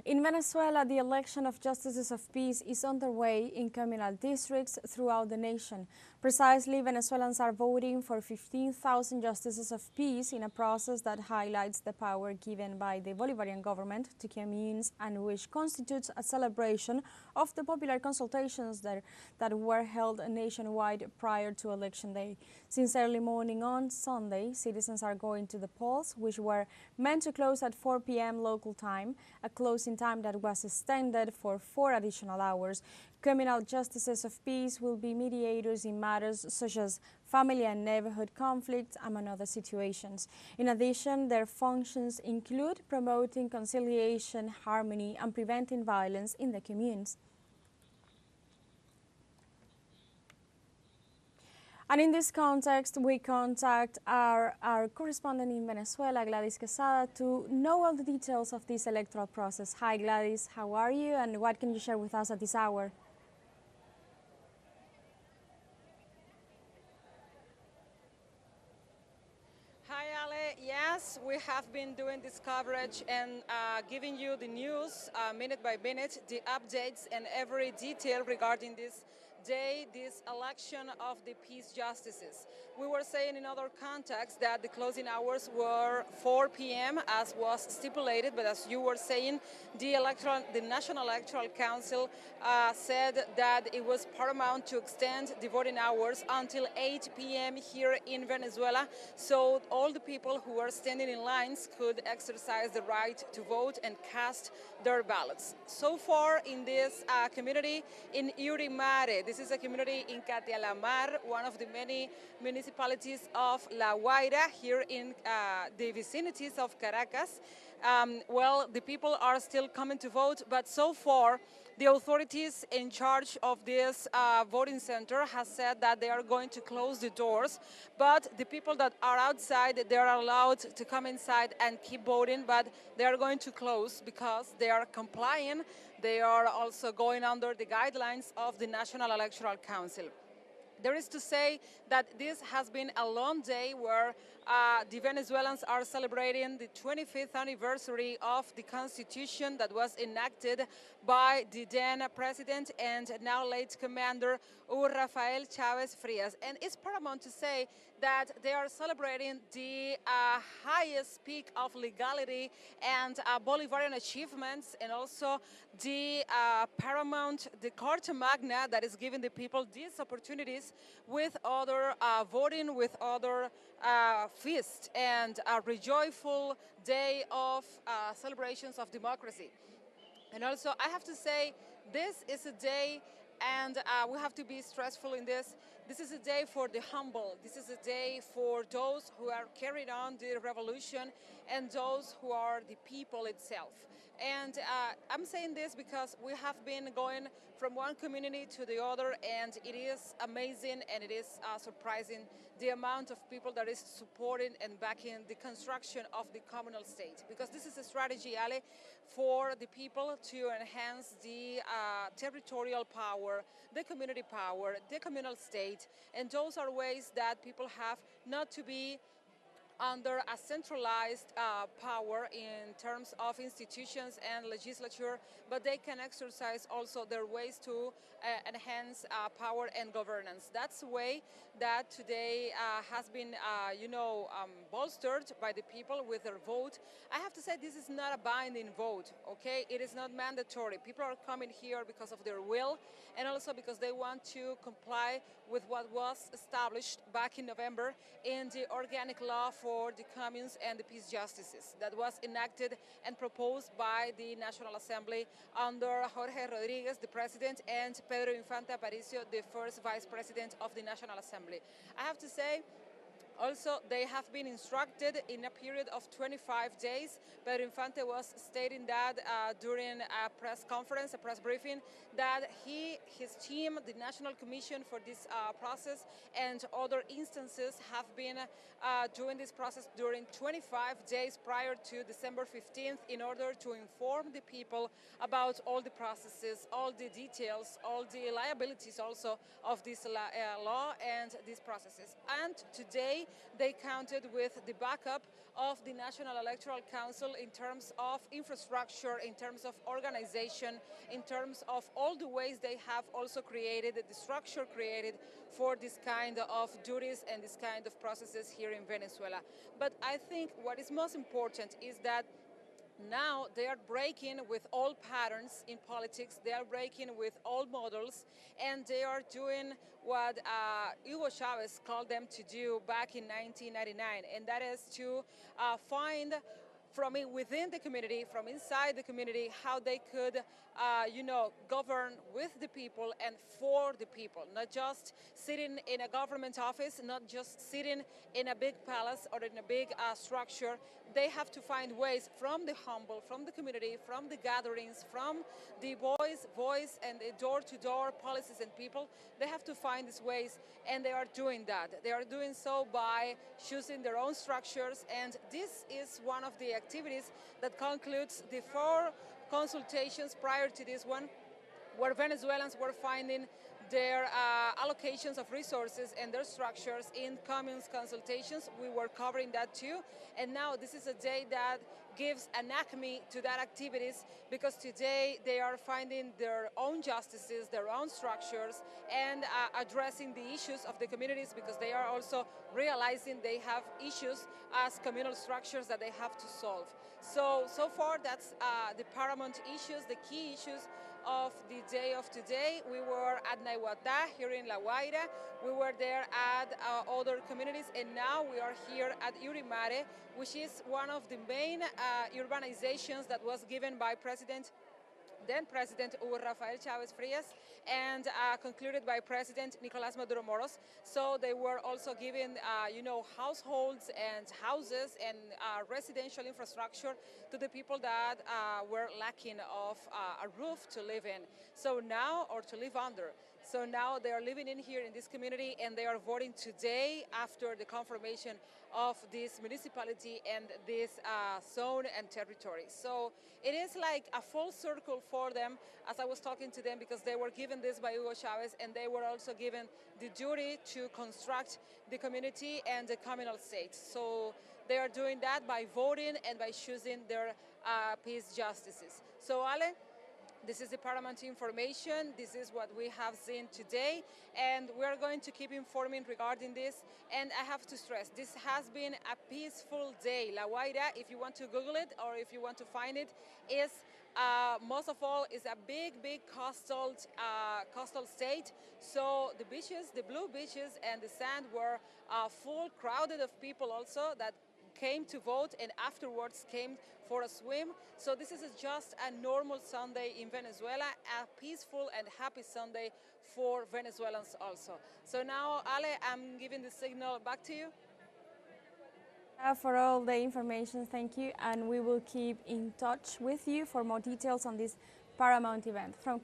In Venezuela, the election of justices of peace is underway in communal districts throughout the nation. Precisely, Venezuelans are voting for 15,000 justices of peace in a process that highlights the power given by the Bolivarian government to communes and which constitutes a celebration of the popular consultations that were held nationwide prior to election day. Since early morning on Sunday, citizens are going to the polls, which were meant to close at 4 p.m. local time, a closing time that was extended for 4 additional hours. Communal justices of peace will be mediators in matters such as family and neighborhood conflicts, among other situations. In addition, their functions include promoting conciliation, harmony, and preventing violence in the communes. And in this context, we contact our correspondent in Venezuela, Gladys Quesada, to know all the details of this electoral process. Hi, Gladys. How are you, and what can you share with us at this hour? Hi, Ale. Yes, we have been doing this coverage and giving you the news minute by minute, the updates and every detail regarding this day, this election of the peace justices. We were saying in other contexts that the closing hours were 4 p.m. as was stipulated, but as you were saying, the National Electoral Council said that it was paramount to extend the voting hours until 8 p.m. here in Venezuela, so all the people who are standing in lines could exercise the right to vote and cast their ballots. So far in this community in Urimare, this is a community in Catialamar, one of the many municipalities of La Guaira, here in the vicinities of Caracas. Well, the people are still coming to vote, but so far the authorities in charge of this voting center has said that they are going to close the doors, but the people that are outside, they are allowed to come inside and keep voting, but they are going to close because they are complying. They are also going under the guidelines of the National Electoral Council. There is to say that this has been a long day where the Venezuelans are celebrating the 25th anniversary of the Constitution that was enacted by the then president and now late commander Hugo Rafael Chavez Frias. And it's paramount to say that they are celebrating the highest peak of legality and Bolivarian achievements, and also the paramount, the Carta Magna that is giving the people these opportunities with other voting, with other feast, and a rejoiceful day of celebrations of democracy. And also, I have to say, this is a day, and we have to be stressful in this. This is a day for the humble. This is a day for those who are carried on the revolution and those who are the people itself. And I'm saying this because we have been going from one community to the other, and it is amazing and it is surprising the amount of people that is supporting and backing the construction of the communal state. Because this is a strategy, Ale, for the people to enhance the territorial power, the community power, the communal state, and those are ways that people have not to be under a centralized power in terms of institutions and legislature, but they can exercise also their ways to enhance power and governance. That's a way that today has been, bolstered by the people with their vote. I have to say this is not a binding vote, okay? It is not mandatory. People are coming here because of their will and also because they want to comply with what was established back in November in the organic law for the communes and the peace justices that was enacted and proposed by the National Assembly under Jorge Rodriguez, the president, and Pedro Infante Aparicio, the first vice president of the National Assembly. I have to say, also, they have been instructed in a period of 25 days. Pedro Infante was stating that during a press conference, a press briefing, that his team, the National Commission for this process, and other instances have been doing this process during 25 days prior to December 15th in order to inform the people about all the processes, all the details, all the liabilities also of this law and these processes. And today, they counted with the backup of the National Electoral Council in terms of infrastructure, in terms of organization, in terms of all the ways they have also created, the structure created for this kind of duties and this kind of processes here in Venezuela. But I think what is most important is that now they are breaking with all patterns in politics, they are breaking with all models, and they are doing what Hugo Chavez called them to do back in 1999, and that is to find from within the community, from inside the community, how they could, govern with the people and for the people, not just sitting in a government office, not just sitting in a big palace or in a big structure. They have to find ways from the humble, from the community, from the gatherings, from the voice and the door-to-door policies and people. They have to find these ways, and they are doing that. They are doing so by choosing their own structures, and this is one of the activities that concludes the 4 consultations prior to this one, where Venezuelans were finding their allocations of resources and their structures in commons consultations. We were covering that too. And now this is a day that gives an acme to that activities, because today they are finding their own justices, their own structures, and addressing the issues of the communities, because they are also realizing they have issues as communal structures that they have to solve. So far that's the paramount issues, the key issues of the day of today. We were at Naiguatá here in La Guaira. We were there at other communities, and now we are here at Urimare, which is one of the main urbanizations that was given by then President Hugo Rafael Chávez Frías, and concluded by President Nicolás Maduro Moros. So they were also given, households and houses and residential infrastructure to the people that were lacking of a roof to live in. So now, or to live under. So now they are living in here in this community, and they are voting today after the confirmation of this municipality and this zone and territory. So it is like a full circle for them, as I was talking to them, because they were given this by Hugo Chavez, and they were also given the duty to construct the community and the communal state. So they are doing that by voting and by choosing their peace justices. So Ale, this is the paramount information. This is what we have seen today, and we are going to keep informing regarding this. And I have to stress, this has been a peaceful day. La Guaira, if you want to Google it or if you want to find it, is most of all is a big coastal state. So the beaches, the blue beaches and the sand were full, crowded of people also that came to vote and afterwards came for a swim. So this is just a normal Sunday in Venezuela, a peaceful and happy Sunday for Venezuelans also. So now, Ale, I'm giving the signal back to you. For all the information, thank you, and we will keep in touch with you for more details on this paramount event. From